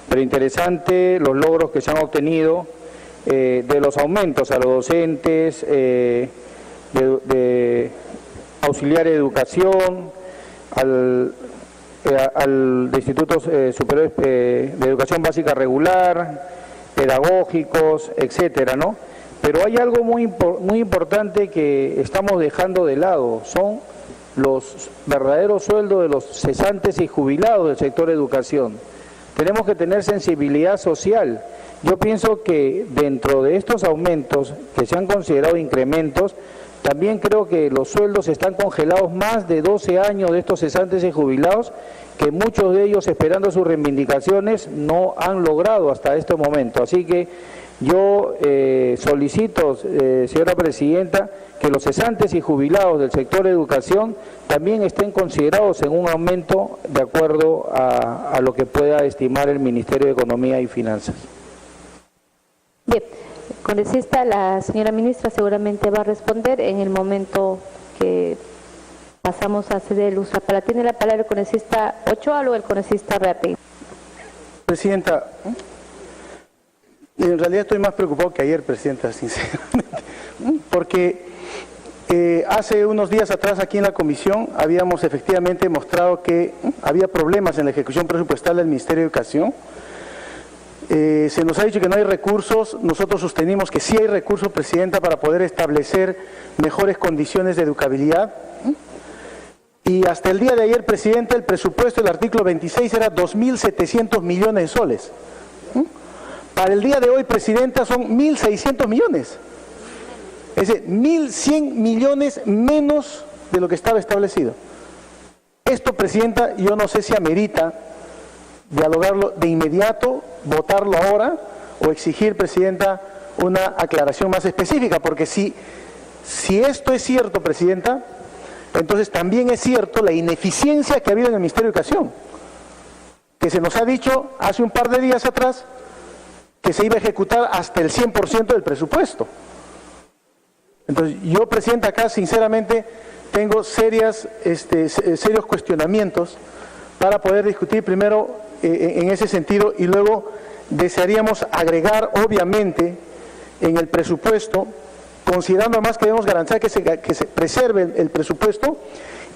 pero interesante los logros que se han obtenido de los aumentos a los docentes, de auxiliar de educación, de institutos superiores de educación básica regular, pedagógicos, etcétera, ¿no? Pero hay algo muy importante que estamos dejando de lado, son los verdaderos sueldos de los cesantes y jubilados del sector educación. Tenemos que tener sensibilidad social. Yo pienso que dentro de estos aumentos que se han considerado incrementos, también creo que los sueldos están congelados más de 12 años de estos cesantes y jubilados, que muchos de ellos, esperando sus reivindicaciones, no han logrado hasta este momento. Así que yo solicito, señora Presidenta, que los cesantes y jubilados del sector de educación también estén considerados en un aumento de acuerdo a lo que pueda estimar el Ministerio de Economía y Finanzas. Bien, congresista, la señora ministra seguramente va a responder en el momento que pasamos a ceder el uso. Tiene la palabra el congresista Ochoa o el congresista Reategui. Presidenta, en realidad estoy más preocupado que ayer, Presidenta, sinceramente, porque hace unos días atrás aquí en la comisión habíamos efectivamente mostrado que había problemas en la ejecución presupuestal del Ministerio de Educación. Se nos ha dicho que no hay recursos, nosotros sostenimos que sí hay recursos, Presidenta, para poder establecer mejores condiciones de educabilidad. Y hasta el día de ayer, Presidenta, el presupuesto del artículo 26 era 2.700 millones de soles. Para el día de hoy, Presidenta, son 1.600 millones. Es decir, 1.100 millones menos de lo que estaba establecido. Esto, Presidenta, yo no sé si amerita dialogarlo de inmediato, votarlo ahora o exigir, Presidenta, una aclaración más específica, porque si esto es cierto, Presidenta, entonces también es cierto la ineficiencia que ha habido en el Ministerio de Educación, que se nos ha dicho hace un par de días atrás que se iba a ejecutar hasta el 100% del presupuesto. Entonces yo, Presidenta, acá sinceramente tengo serios cuestionamientos para poder discutir primero en ese sentido y luego desearíamos agregar obviamente en el presupuesto, considerando además que debemos garantizar que se preserve el presupuesto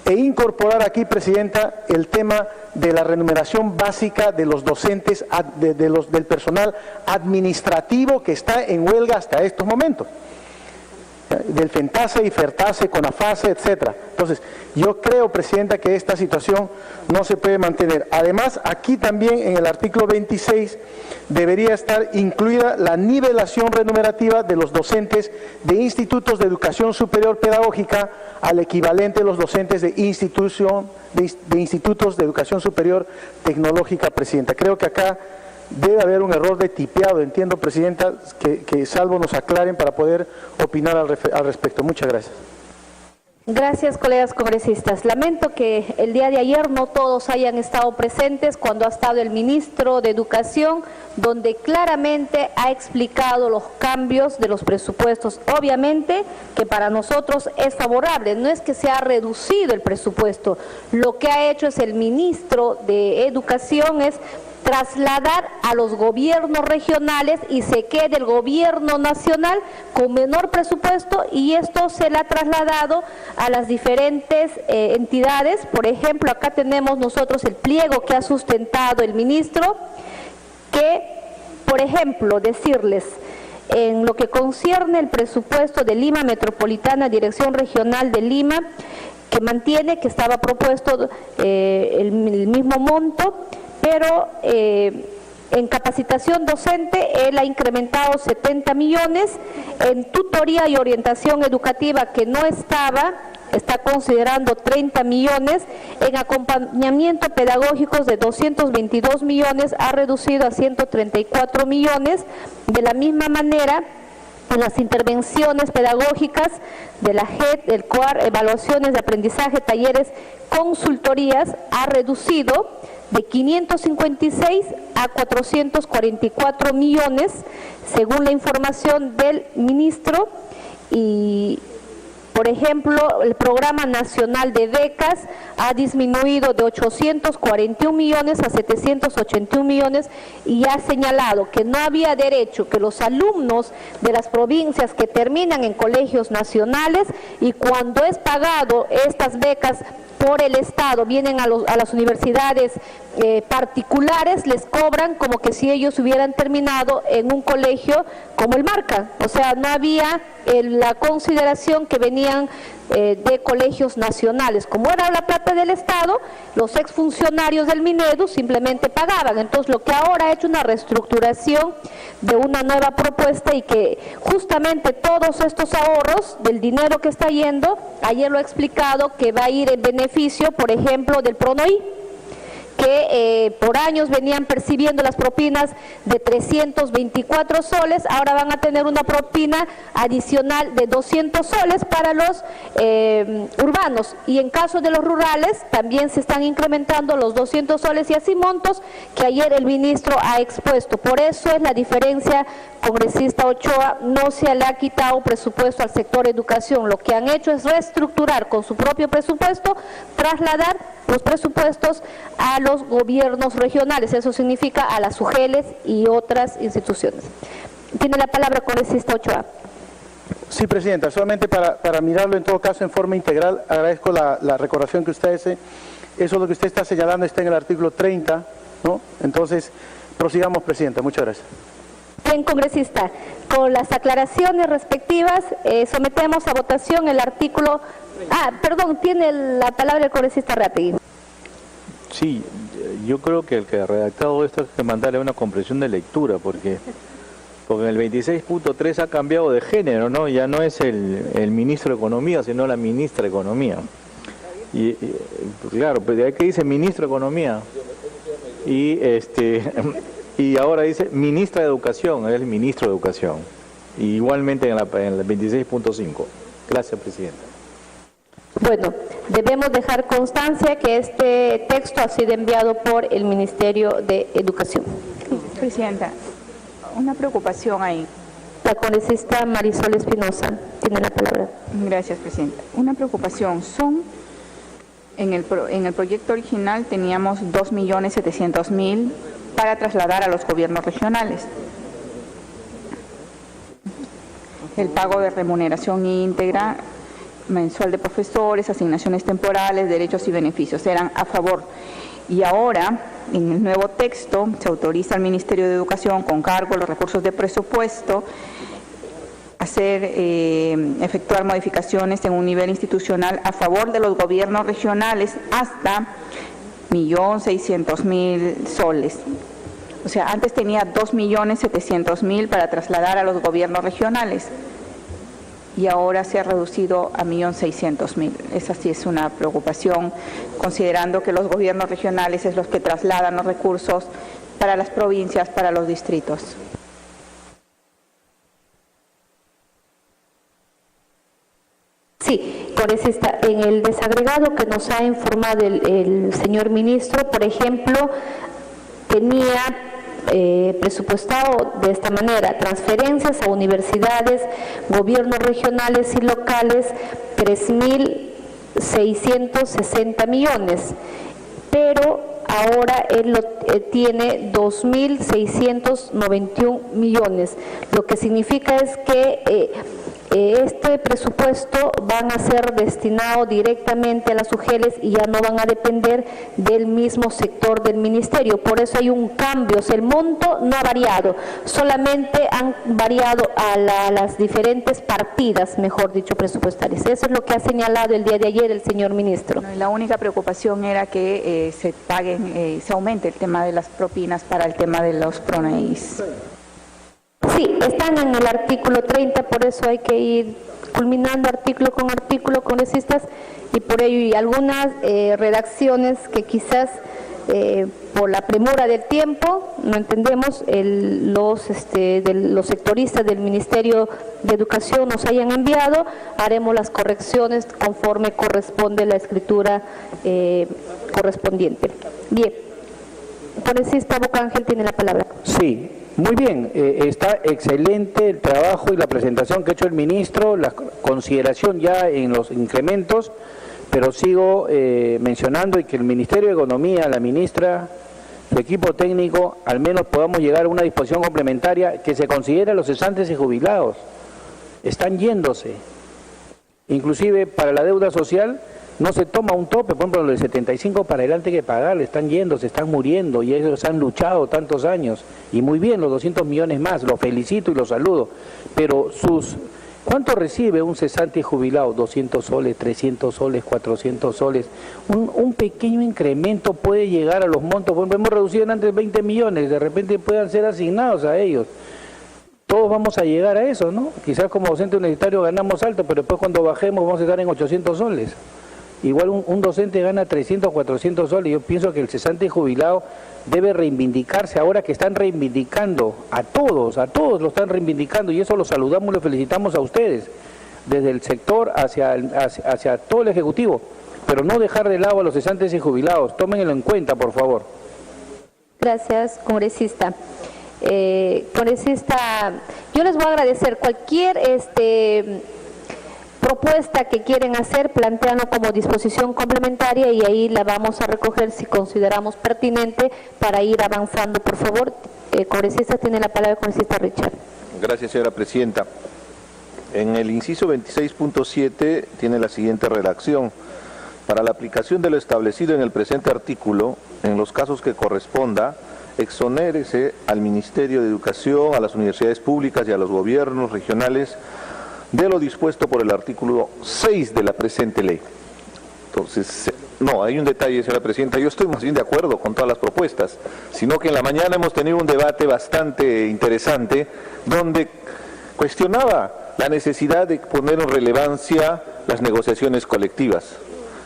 e incorporar aquí, Presidenta, el tema de la remuneración básica de los docentes, del personal administrativo que está en huelga hasta estos momentos, del FENTASE y FERTASE, CONAFASE, etcétera. Entonces, yo creo, Presidenta, que esta situación no se puede mantener. Además, aquí también en el artículo 26 debería estar incluida la nivelación remunerativa de los docentes de institutos de educación superior pedagógica al equivalente de los docentes de institutos de educación superior tecnológica, Presidenta. Creo que acá debe haber un error de tipeado, entiendo, Presidenta, que salvo nos aclaren para poder opinar al respecto. Muchas gracias. Gracias, colegas congresistas. Lamento que el día de ayer no todos hayan estado presentes cuando ha estado el ministro de Educación, donde claramente ha explicado los cambios de los presupuestos. Obviamente que para nosotros es favorable, no es que se ha reducido el presupuesto. Lo que ha hecho es el ministro de Educación es trasladar a los gobiernos regionales y se quede el gobierno nacional con menor presupuesto, y esto se le ha trasladado a las diferentes entidades. Por ejemplo, acá tenemos nosotros el pliego que ha sustentado el ministro, que, por ejemplo, decirles, en lo que concierne el presupuesto de Lima Metropolitana, Dirección Regional de Lima, que mantiene, que estaba propuesto el mismo monto, pero en capacitación docente él ha incrementado 70 millones, en tutoría y orientación educativa que no estaba, está considerando 30 millones, en acompañamiento pedagógicos de 222 millones ha reducido a 134 millones, de la misma manera en las intervenciones pedagógicas de la JED, el COAR, evaluaciones de aprendizaje, talleres, consultorías, ha reducido de 556 a 444 millones, según la información del ministro, y Por ejemplo, el Programa Nacional de Becas ha disminuido de 841 millones a 781 millones y ha señalado que no había derecho que los alumnos de las provincias que terminan en colegios nacionales y cuando es pagado estas becas por el Estado, vienen a las universidades particulares, les cobran como que si ellos hubieran terminado en un colegio como el Marca. O sea, no había la consideración que venían de colegios nacionales. Como era la plata del Estado, los exfuncionarios del Minedu simplemente pagaban. Entonces, lo que ahora ha hecho una reestructuración de una nueva propuesta y que justamente todos estos ahorros del dinero que está yendo, ayer lo he explicado, que va a ir en beneficio, por ejemplo, del PRONOI, que por años venían percibiendo las propinas de 324 soles, ahora van a tener una propina adicional de 200 soles para los urbanos, y en caso de los rurales también se están incrementando los 200 soles y así montos que ayer el ministro ha expuesto. Por eso es la diferencia, congresista Ochoa, no se le ha quitado presupuesto al sector educación, lo que han hecho es reestructurar con su propio presupuesto, trasladar los presupuestos a los gobiernos regionales, eso significa a las UGELes y otras instituciones. Tiene la palabra congresista Ochoa. Sí, Presidenta, solamente para mirarlo en todo caso en forma integral, agradezco la recordación que usted hace. Eso lo que usted está señalando está en el artículo 30, ¿no? Entonces, prosigamos, Presidenta. Muchas gracias. Bien, congresista, con las aclaraciones respectivas, sometemos a votación el artículo... perdón, tiene la palabra el congresista Rategui. Sí, yo creo que el que ha redactado esto es que mandarle una comprensión de lectura, porque en el 26.3 ha cambiado de género, ¿no? Ya no es el ministro de Economía, sino la ministra de Economía. Y claro, pues de ahí que dice ministro de Economía. Y ahora dice ministra de Educación, es el ministro de Educación. Y igualmente en el 26.5. Gracias, Presidenta. Bueno, debemos dejar constancia que este texto ha sido enviado por el Ministerio de Educación. Presidenta, una preocupación ahí. La congresista Marisol Espinosa tiene la palabra. Gracias, Presidenta. Una preocupación en el proyecto original teníamos 2.700.000 para trasladar a los gobiernos regionales. El pago de remuneración íntegra mensual de profesores, asignaciones temporales, derechos y beneficios eran a favor. Y ahora, en el nuevo texto, se autoriza al Ministerio de Educación, con cargo a los recursos de presupuesto, efectuar modificaciones en un nivel institucional a favor de los gobiernos regionales hasta 1.600.000 soles. O sea, antes tenía 2.700.000 para trasladar a los gobiernos regionales y ahora se ha reducido a 1.600.000. Esa sí es una preocupación, considerando que los gobiernos regionales es los que trasladan los recursos para las provincias, para los distritos. Sí, congresista, en el desagregado que nos ha informado el señor ministro, por ejemplo, tenía presupuestado de esta manera: transferencias a universidades, gobiernos regionales y locales, 3.660 millones, pero ahora él tiene 2.691 millones, lo que significa es que este presupuesto van a ser destinados directamente a las UGELes y ya no van a depender del mismo sector del ministerio. Por eso hay un cambio, o sea, el monto no ha variado, solamente han variado a las diferentes partidas, mejor dicho, presupuestarias. Eso es lo que ha señalado el día de ayer el señor ministro. Bueno, la única preocupación era que se aumente el tema de las propinas para el tema de los PRONEIs. Sí, están en el artículo 30, por eso hay que ir culminando artículo con artículo, congresistas, y por ello y algunas redacciones que quizás por la premura del tiempo, no entendemos, los sectoristas del Ministerio de Educación nos hayan enviado, haremos las correcciones conforme corresponde la escritura correspondiente. Bien, congresista Bocángel tiene la palabra. Sí. Muy bien, está excelente el trabajo y la presentación que ha hecho el ministro, la consideración ya en los incrementos, pero sigo mencionando y que el Ministerio de Economía, la ministra, su equipo técnico, al menos podamos llegar a una disposición complementaria que se considere a los cesantes y jubilados. Están yéndose. Inclusive para la deuda social no se toma un tope, por ejemplo, los de 75 para adelante hay que pagar, están yendo, se están muriendo y ellos han luchado tantos años. Y muy bien, los 200 millones más, los felicito y los saludo. Pero ¿cuánto recibe un cesante y jubilado? 200 soles, 300 soles, 400 soles. Un pequeño incremento puede llegar a los montos, por ejemplo, hemos reducido antes 20 millones, de repente puedan ser asignados a ellos. Todos vamos a llegar a eso, ¿no? Quizás como docente universitario ganamos alto, pero después cuando bajemos vamos a estar en 800 soles. Igual un docente gana 300, 400 soles. Yo pienso que el cesante y jubilado debe reivindicarse ahora que están reivindicando a todos lo están reivindicando y eso lo saludamos, lo felicitamos a ustedes, desde el sector hacia todo el Ejecutivo, pero no dejar de lado a los cesantes y jubilados. Tómenlo en cuenta, por favor. Gracias, congresista. Congresista, yo les voy a agradecer cualquier propuesta que quieren hacer, plantearlo como disposición complementaria y ahí la vamos a recoger si consideramos pertinente para ir avanzando. Por favor, congresista, tiene la palabra el congresista Richard. Gracias, señora presidenta. En el inciso 26.7 tiene la siguiente redacción. Para la aplicación de lo establecido en el presente artículo, en los casos que corresponda, exonérese al Ministerio de Educación, a las universidades públicas y a los gobiernos regionales de lo dispuesto por el artículo 6 de la presente ley. Entonces, no, hay un detalle, señora presidenta, yo estoy más bien de acuerdo con todas las propuestas, sino que en la mañana hemos tenido un debate bastante interesante donde cuestionaba la necesidad de poner en relevancia las negociaciones colectivas.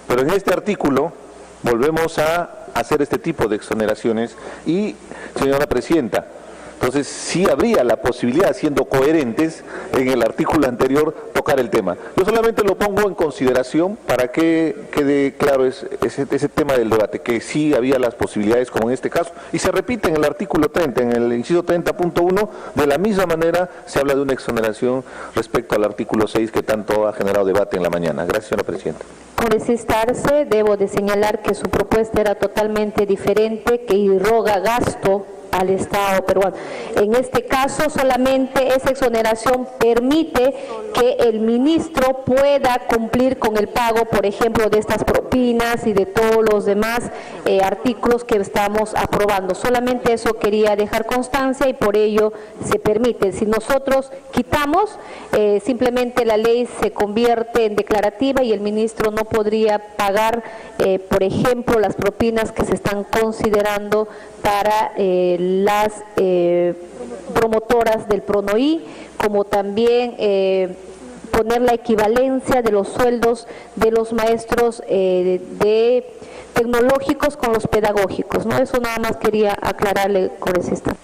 Pero en este artículo volvemos a hacer este tipo de exoneraciones y, señora presidenta, entonces sí habría la posibilidad, siendo coherentes, en el artículo anterior tocar el tema. Yo solamente lo pongo en consideración para que quede claro ese tema del debate, que sí había las posibilidades como en este caso, y se repite en el artículo 30, en el inciso 30.1, de la misma manera se habla de una exoneración respecto al artículo 6 que tanto ha generado debate en la mañana. Gracias, señora presidenta. Congresista Arce, debo de señalar que su propuesta era totalmente diferente, que irroga gasto al Estado peruano. En este caso, solamente esa exoneración permite que el ministro pueda cumplir con el pago, por ejemplo, de estas propinas y de todos los demás artículos que estamos aprobando. Solamente eso quería dejar constancia y por ello se permite. Si nosotros quitamos, simplemente la ley se convierte en declarativa y el ministro no podría pagar, por ejemplo, las propinas que se están considerando para las promotoras del PRONOI, como también poner la equivalencia de los sueldos de los maestros de tecnológicos con los pedagógicos, ¿no? Eso nada más quería aclararle, congresista.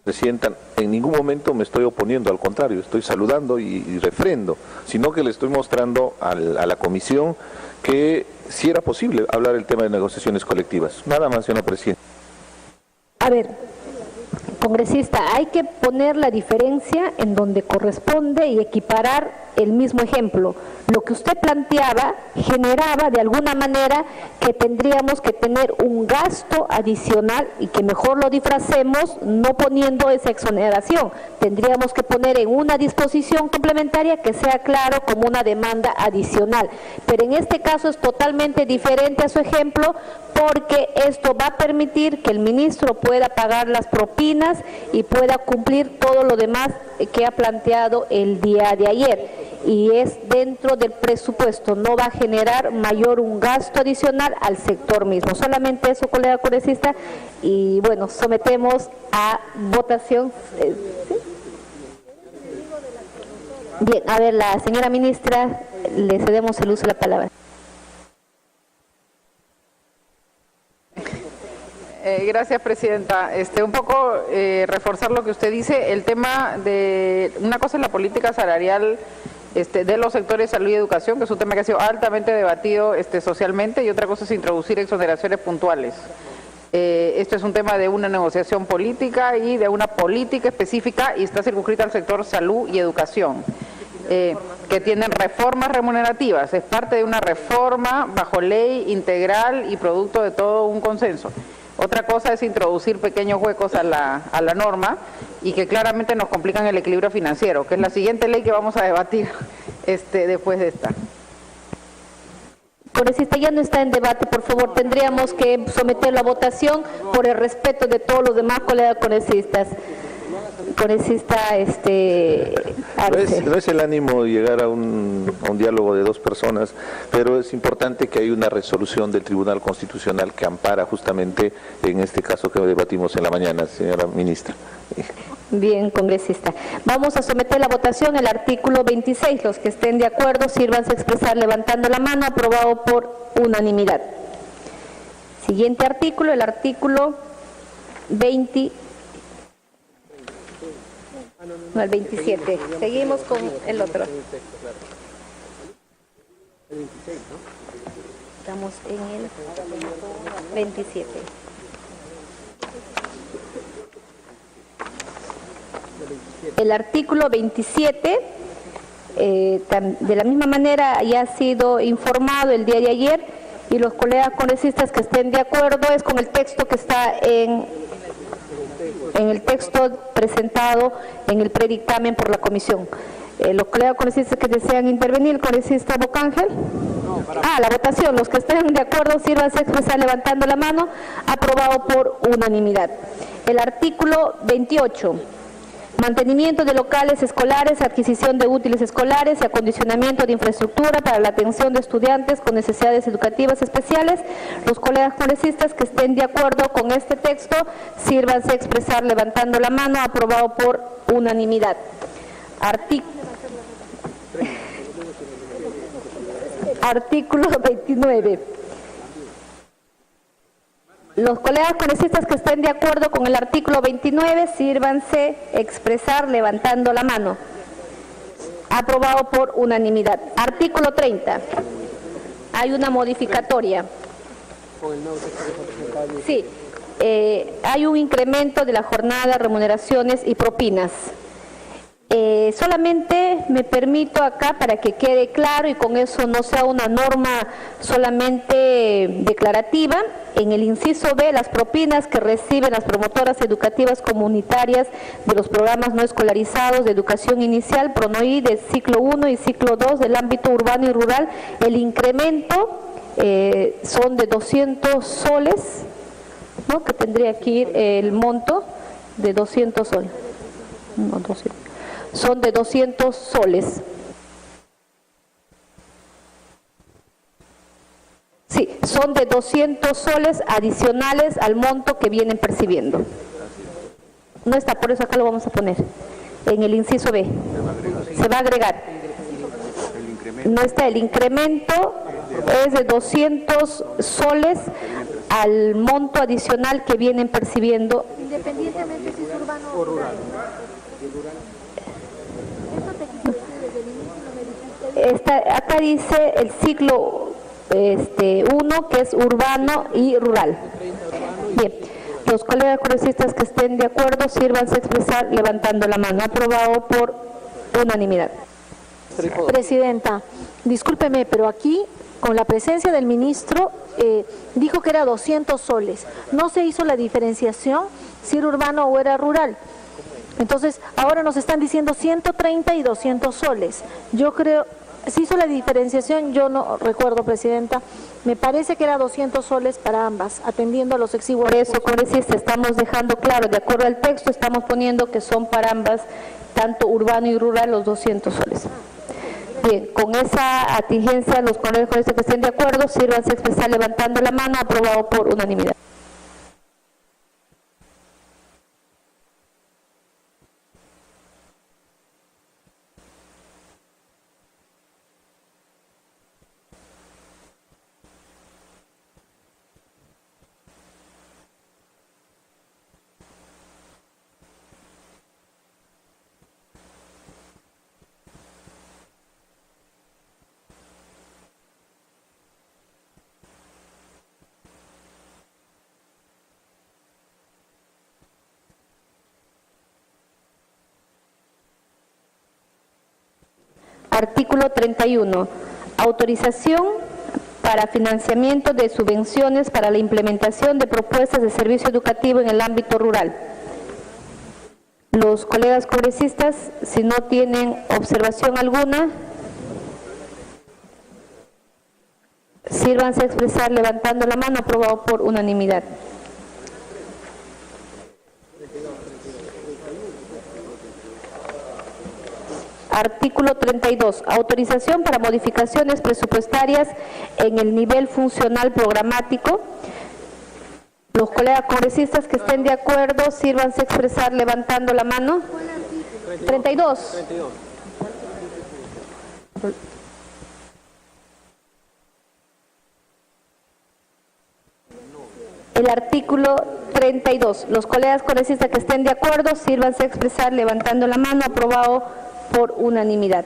Presidenta, en ningún momento me estoy oponiendo, al contrario, estoy saludando y refrendo, sino que le estoy mostrando a la comisión que sí era posible hablar el tema de negociaciones colectivas. Nada más, señora presidenta. A ver, congresista, hay que poner la diferencia en donde corresponde y equiparar el mismo ejemplo. Lo que usted planteaba generaba de alguna manera que tendríamos que tener un gasto adicional y que mejor lo disfracemos no poniendo esa exoneración. Tendríamos que poner en una disposición complementaria que sea claro como una demanda adicional. Pero en este caso es totalmente diferente a su ejemplo porque esto va a permitir que el ministro pueda pagar las propinas y pueda cumplir todo lo demás que ha planteado el día de ayer. Y es dentro del presupuesto, no va a generar un gasto adicional al sector mismo. Solamente eso, colega congresista, y bueno, sometemos a votación. Bien, a ver, la señora ministra, le cedemos el uso de la palabra. Gracias, presidenta. Un poco reforzar lo que usted dice, el tema de, una cosa es la política salarial de los sectores salud y educación, que es un tema que ha sido altamente debatido socialmente, y otra cosa es introducir exoneraciones puntuales. Esto es un tema de una negociación política y de una política específica y está circunscrita al sector salud y educación, que tienen reformas remunerativas. Es parte de una reforma bajo ley integral y producto de todo un consenso. Otra cosa es introducir pequeños huecos a la norma y que claramente nos complican el equilibrio financiero, que es la siguiente ley que vamos a debatir después de esta. Congresista, ya no está en debate, por favor, tendríamos que someterlo a votación por el respeto de todos los demás colegas congresistas. Congresista Arce. No es el ánimo de llegar a un diálogo de dos personas, pero es importante que haya una resolución del Tribunal Constitucional que ampara justamente en este caso que debatimos en la mañana, señora ministra. Bien, congresista. Vamos a someter a la votación el artículo 26. Los que estén de acuerdo, sírvanse a expresar levantando la mano. Aprobado por unanimidad. Siguiente artículo, el artículo 20. No, el 27. Seguimos con el otro. Estamos en el 27. El artículo 27, de la misma manera, ya ha sido informado el día de ayer y los colegas congresistas que estén de acuerdo es con el texto que está en el texto presentado en el predictamen por la comisión. Los colegas congresistas que desean intervenir, el congresista Bocángel. La votación. Los que estén de acuerdo, sírvanse a expresar levantando la mano. Aprobado por unanimidad. El artículo 28. Mantenimiento de locales escolares, adquisición de útiles escolares y acondicionamiento de infraestructura para la atención de estudiantes con necesidades educativas especiales. Los colegas congresistas que estén de acuerdo con este texto, sírvanse a expresar levantando la mano. Aprobado por unanimidad. Artículo 29. Los colegas congresistas que estén de acuerdo con el artículo 29, sírvanse expresar levantando la mano. Aprobado por unanimidad. Artículo 30. Hay una modificatoria. Sí. Hay un incremento de la jornada, remuneraciones y propinas. Solamente me permito acá para que quede claro y con eso no sea una norma solamente declarativa. En el inciso B, las propinas que reciben las promotoras educativas comunitarias de los programas no escolarizados de educación inicial, PRONOI, de ciclo 1 y ciclo 2 del ámbito urbano y rural, el incremento son de 200 soles, ¿no? Que tendría que ir el monto de 200 soles. No, 200. Son de 200 soles. Sí, son de 200 soles adicionales al monto que vienen percibiendo. No está, por eso acá lo vamos a poner. En el inciso B. Se va a agregar. No está, el incremento es de 200 soles al monto adicional que vienen percibiendo. Independientemente si es urbano o rural. Acá dice el ciclo 1, que es urbano y rural. Bien, los colegas congresistas que estén de acuerdo, sírvanse a expresar levantando la mano. Aprobado por unanimidad. Presidenta, discúlpeme, pero aquí, con la presencia del ministro, dijo que era 200 soles. No se hizo la diferenciación si era urbano o era rural. Entonces, ahora nos están diciendo 130 y 200 soles. Yo creo, se hizo la diferenciación, yo no recuerdo, Presidenta, me parece que era 200 soles para ambas, atendiendo a los exiguos. Por eso, congresista, estamos dejando claro, de acuerdo al texto, estamos poniendo que son para ambas, tanto urbano y rural, los 200 soles. Bien, con esa atingencia, los colegas congresistas que estén de acuerdo, sírvanse a expresar levantando la mano. Aprobado por unanimidad. Artículo 31. Autorización para financiamiento de subvenciones para la implementación de propuestas de servicio educativo en el ámbito rural. Los colegas congresistas, si no tienen observación alguna, sírvanse a expresar levantando la mano. Aprobado por unanimidad. Artículo 32. Autorización para modificaciones presupuestarias en el nivel funcional programático. Los colegas congresistas que estén de acuerdo, sírvanse a expresar levantando la mano. 32. El artículo 32. Los colegas congresistas que estén de acuerdo, sírvanse a expresar levantando la mano. Aprobado por unanimidad.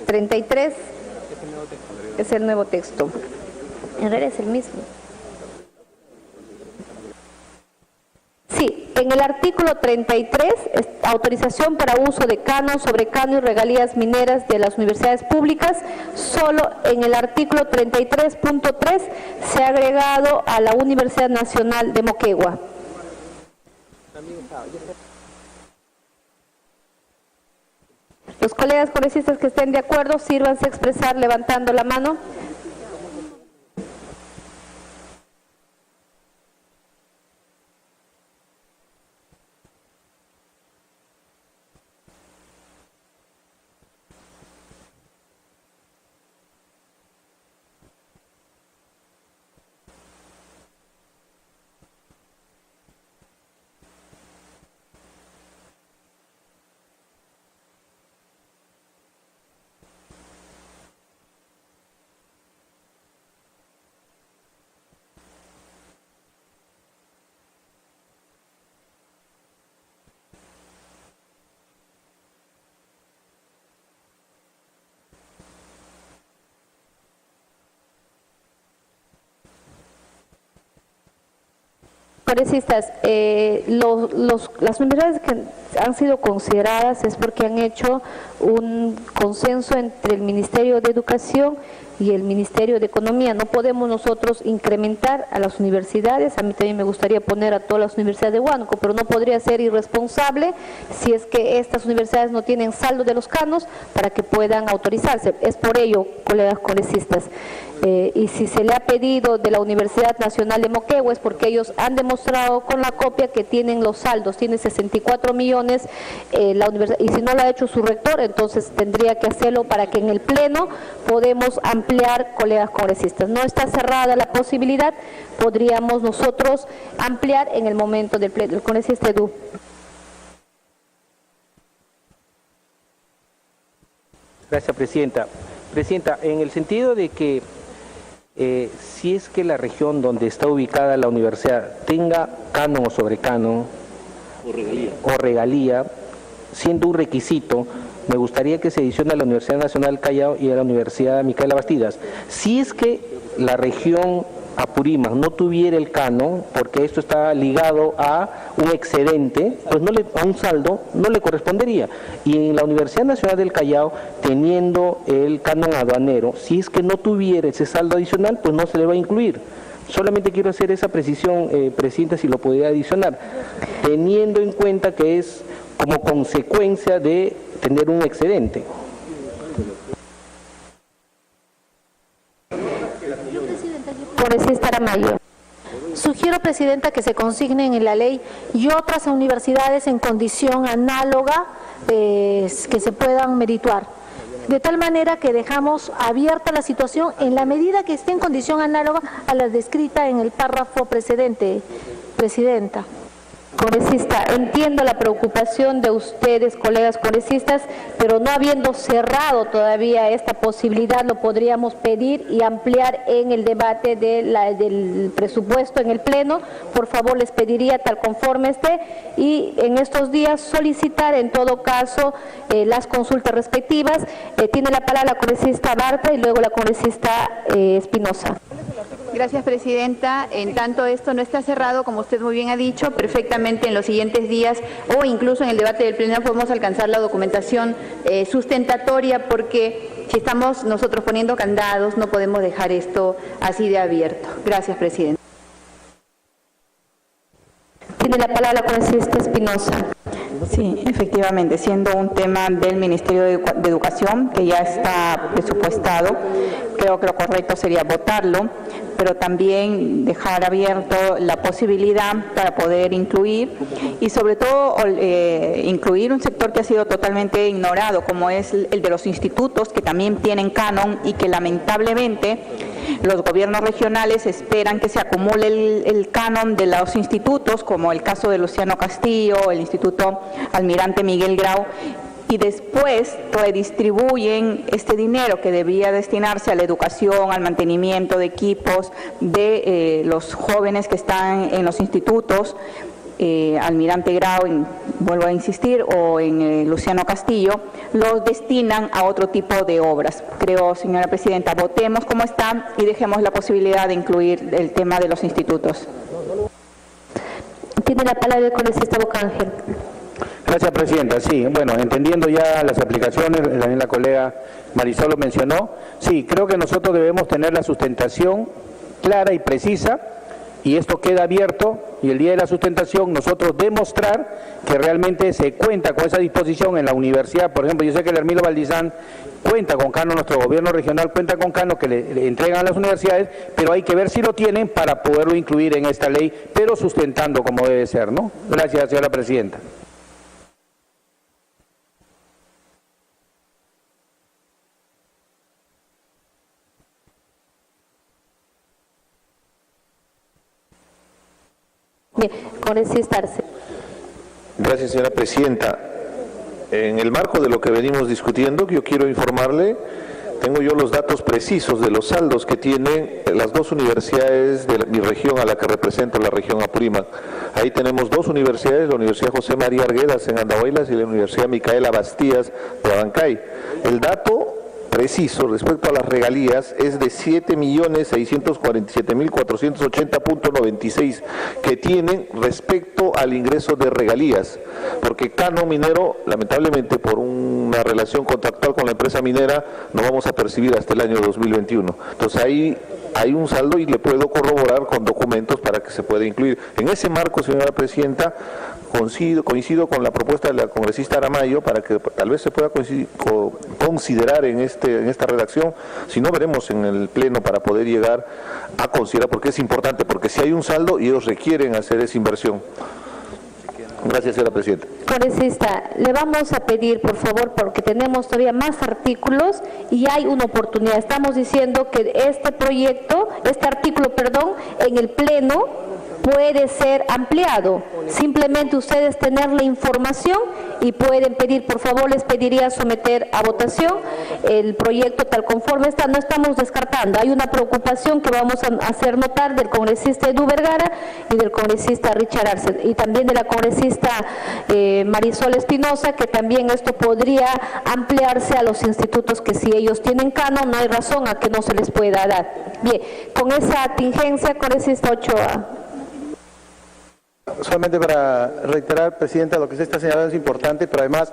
33 es el nuevo texto. En realidad es el mismo. Sí, en el artículo 33, autorización para uso de canon, sobrecano y regalías mineras de las universidades públicas. Solo en el artículo 33.3 se ha agregado a la Universidad Nacional de Moquegua. Los colegas congresistas que estén de acuerdo, sírvanse a expresar levantando la mano. Congresistas, las universidades que han sido consideradas es porque han hecho un consenso entre el Ministerio de Educación y el Ministerio de Economía. No podemos nosotros incrementar a las universidades. A mí también me gustaría poner a todas las universidades de Huánuco, pero no podría ser irresponsable si es que estas universidades no tienen saldo de los canos para que puedan autorizarse. Es por ello, colegas congresistas. Y si se le ha pedido de la Universidad Nacional de Moquegua es porque ellos han demostrado con la copia que tienen los saldos, tiene 64 millones la universidad, y si no lo ha hecho su rector, entonces tendría que hacerlo para que en el pleno podemos ampliar, colegas congresistas. No está cerrada la posibilidad, podríamos nosotros ampliar en el momento del pleno. El congresista Edu. Gracias, Presidenta. Presidenta, en el sentido de que si es que la región donde está ubicada la universidad tenga canon o sobrecanon o regalía, siendo un requisito, me gustaría que se adicione a la Universidad Nacional del Callao y a la Universidad Micaela Bastidas. Si es que la región Apurímac no tuviera el canon, porque esto está ligado a un excedente, pues a un saldo, no le correspondería. Y en la Universidad Nacional del Callao, teniendo el canon aduanero, si es que no tuviera ese saldo adicional, pues no se le va a incluir. Solamente quiero hacer esa precisión, Presidenta, si lo podría adicionar, teniendo en cuenta que es como consecuencia de tener un excedente. Congresista Aramayo. Sugiero, Presidenta, que se consignen en la ley y otras universidades en condición análoga que se puedan merituar. De tal manera que dejamos abierta la situación en la medida que esté en condición análoga a la descrita en el párrafo precedente, Presidenta. Congresista, entiendo la preocupación de ustedes, colegas congresistas, pero no habiendo cerrado todavía esta posibilidad, lo podríamos pedir y ampliar en el debate del presupuesto en el Pleno. Por favor, les pediría tal conforme esté y en estos días solicitar en todo caso las consultas respectivas. Tiene la palabra la congresista Barta y luego la congresista Espinosa. Gracias, Presidenta. En tanto esto no está cerrado, como usted muy bien ha dicho, perfectamente en los siguientes días o incluso en el debate del Pleno podemos alcanzar la documentación sustentatoria, porque si estamos nosotros poniendo candados no podemos dejar esto así de abierto. Gracias, Presidenta. Tiene la palabra la congresista Espinosa. Sí, efectivamente, siendo un tema del Ministerio de Educación que ya está presupuestado, creo que lo correcto sería votarlo, pero también dejar abierto la posibilidad para poder incluir y sobre todo incluir un sector que ha sido totalmente ignorado, como es el de los institutos, que también tienen canon y que lamentablemente los gobiernos regionales esperan que se acumule el canon de los institutos, como el caso de Luciano Castillo, el Instituto Almirante Miguel Grau, y después redistribuyen este dinero que debía destinarse a la educación, al mantenimiento de equipos de los jóvenes que están en los institutos, Almirante Grau, vuelvo a insistir, o en Luciano Castillo, los destinan a otro tipo de obras. Creo, señora Presidenta, votemos como está y dejemos la posibilidad de incluir el tema de los institutos. Tiene la palabra el congresista Bocángel. Gracias, Presidenta. Sí, bueno, entendiendo ya las aplicaciones, también la colega Marisol lo mencionó, sí, creo que nosotros debemos tener la sustentación clara y precisa, y esto queda abierto, y el día de la sustentación nosotros demostrar que realmente se cuenta con esa disposición en la universidad. Por ejemplo, yo sé que el Hermilo Valdizán cuenta con canon, nuestro gobierno regional cuenta con canon que le entregan a las universidades, pero hay que ver si lo tienen para poderlo incluir en esta ley, pero sustentando como debe ser, ¿no? Gracias, señora Presidenta. Bien, congresista Arce. Gracias, señora Presidenta. En el marco de lo que venimos discutiendo, yo quiero informarle, tengo yo los datos precisos de los saldos que tienen las dos universidades de mi región, a la que represento, la región Apurímac. Ahí tenemos dos universidades, la Universidad José María Arguedas en Andahuaylas y la Universidad Micaela Bastías de Abancay. El dato preciso respecto a las regalías es de 7.647.480.96 que tienen respecto al ingreso de regalías, porque Cano Minero, lamentablemente por una relación contractual con la empresa minera, no vamos a percibir hasta el año 2021. Entonces ahí hay un saldo y le puedo corroborar con documentos para que se pueda incluir. En ese marco, señora Presidenta, coincido con la propuesta de la congresista Aramayo para que tal vez se pueda considerar en esta redacción, si no veremos en el Pleno para poder llegar a considerar, porque es importante, porque si hay un saldo y ellos requieren hacer esa inversión. Gracias, señora Presidenta. Congresista, le vamos a pedir, por favor, porque tenemos todavía más artículos y hay una oportunidad. Estamos diciendo que este artículo, en el Pleno puede ser ampliado. Simplemente ustedes tener la información y pueden pedir, por favor, les pediría someter a votación el proyecto tal conforme está. No estamos descartando, hay una preocupación que vamos a hacer notar del congresista Edu Vergara y del congresista Richard Arce, y también de la congresista Marisol Espinosa, que también esto podría ampliarse a los institutos que si ellos tienen canon, no hay razón a que no se les pueda dar. Bien, con esa contingencia, congresista Ochoa. Solamente para reiterar, Presidenta, lo que se está señalando es importante, pero además,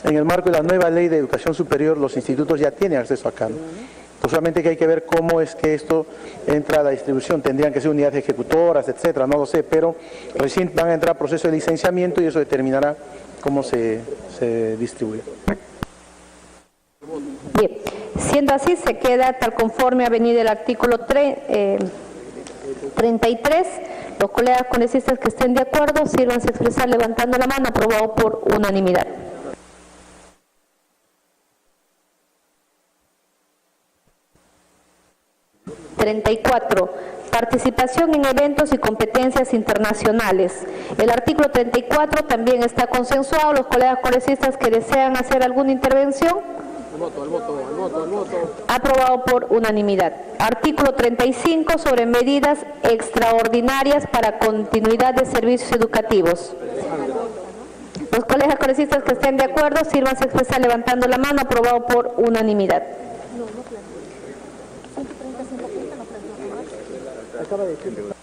en el marco de la nueva ley de educación superior, los institutos ya tienen acceso a canon. Solamente que hay que ver cómo es que esto entra a la distribución. Tendrían que ser unidades ejecutoras, etcétera, no lo sé, pero recién van a entrar a proceso de licenciamiento y eso determinará cómo se distribuye. Bien, siendo así, se queda tal conforme ha venido el artículo 33. Los colegas congresistas que estén de acuerdo, sírvanse a expresar levantando la mano. Aprobado por unanimidad. Participación en eventos y competencias internacionales. El artículo 34 también está consensuado. Los colegas congresistas que desean hacer alguna intervención. El voto. Aprobado por unanimidad. Artículo 35 sobre medidas extraordinarias para continuidad de servicios educativos. Los colegas congresistas que estén de acuerdo, sírvanse a expresar levantando la mano. Aprobado por unanimidad. acaba de decir.